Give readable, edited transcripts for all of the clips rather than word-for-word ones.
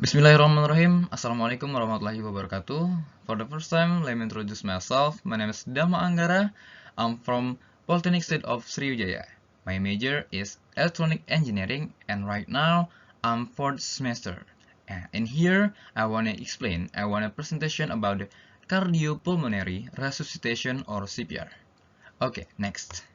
Bismillahirrahmanirrahim. Assalamualaikum warahmatullahi wabarakatuh. For the first time, let me introduce myself. My name is Dama Anggara. I'm from Polytechnic State of Sriwijaya. My major is Electronic Engineering, and right now I'm 4th semester. And here I want a presentation about the Cardiopulmonary Resuscitation or CPR. Okay, next.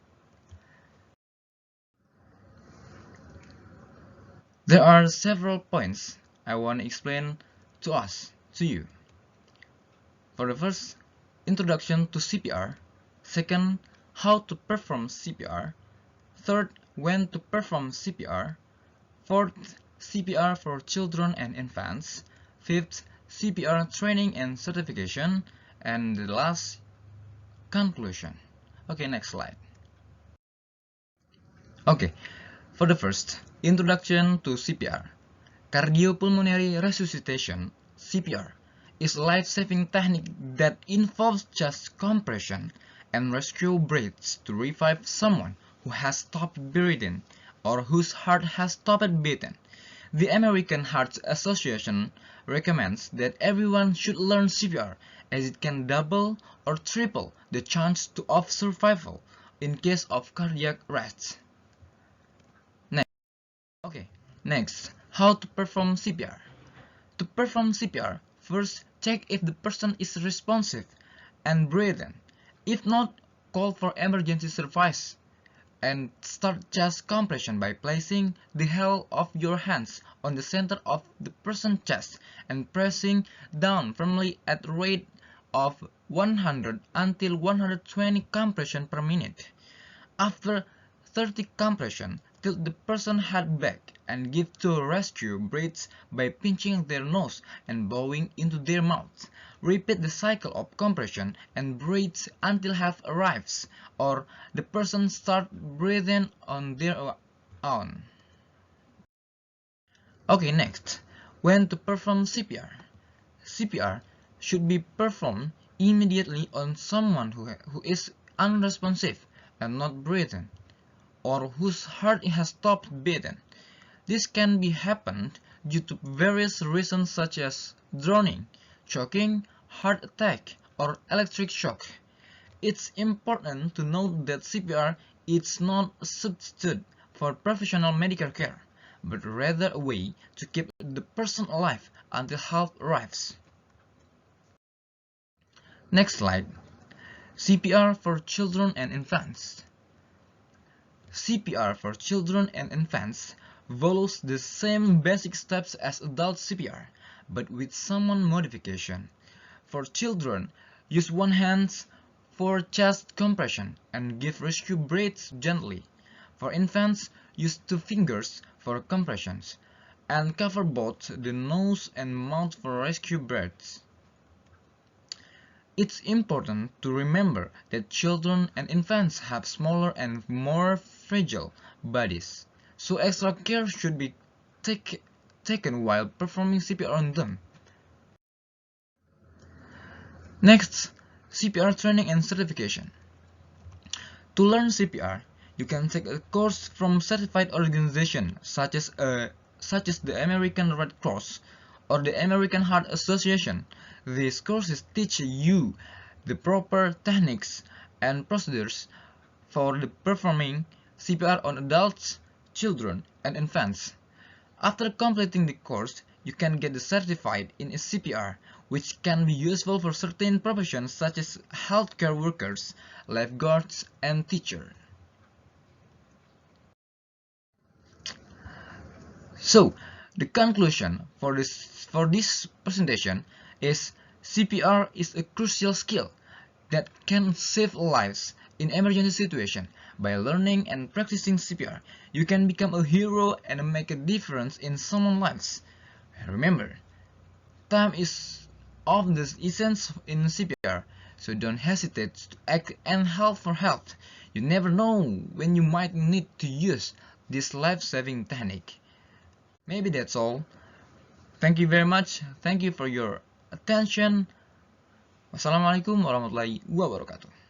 There are several points I want to explain to you. For the first, introduction to CPR. Second, how to perform CPR. Third, when to perform CPR. Fourth, CPR for children and infants. Fifth, CPR training and certification. And the last, conclusion. Okay, next slide. Okay, for the first, introduction to CPR. Cardiopulmonary resuscitation, CPR, is a life-saving technique that involves chest compression and rescue breaths to revive someone who has stopped breathing or whose heart has stopped beating. The American Heart Association recommends that everyone should learn CPR as it can double or triple the chance of survival in case of cardiac arrest. Next, how to perform CPR. To perform CPR, first check if the person is responsive and breathing. If not, call for emergency service and start chest compression by placing the heel of your hands on the center of the person's chest and pressing down firmly at a rate of 100 until 120 compression per minute. After 30 compression, tilt the person's head back and give 2 rescue breaths by pinching their nose and blowing into their mouth. Repeat the cycle of compression and breathes until half arrives or the person starts breathing on their own. Okay, next, when to perform CPR. CPR should be performed immediately on someone who is unresponsive and not breathing, or whose heart has stopped beating. This can be happened due to various reasons such as drowning, choking, heart attack, or electric shock. It's important to note that CPR is not a substitute for professional medical care, but rather a way to keep the person alive until help arrives. Next slide. CPR for children and infants. CPR for children and infants follows the same basic steps as adult CPR, but with some modification. For children, use one hand for chest compression and give rescue breaths gently. For infants, use 2 fingers for compressions and cover both the nose and mouth for rescue breaths. It's important to remember that children and infants have smaller and more fragile bodies, so extra care should be taken while performing CPR on them. Next, CPR training and certification. To learn CPR, you can take a course from certified organizations such as the American Red Cross or the American Heart Association. These courses teach you the proper techniques and procedures for performing CPR on adults, children, and infants. After completing the course, you can get certified in a CPR, which can be useful for certain professions such as healthcare workers, lifeguards, and teachers. So, the conclusion for this presentation is CPR is a crucial skill that can save lives in emergency situations. By learning and practicing CPR, you can become a hero and make a difference in someone's lives. Remember, time is of the essence in CPR, so don't hesitate to act and help for help. You never know when you might need to use this life-saving technique. Maybe that's all. Thank you very much. Thank you for your attention. Wassalamualaikum warahmatullahi wabarakatuh.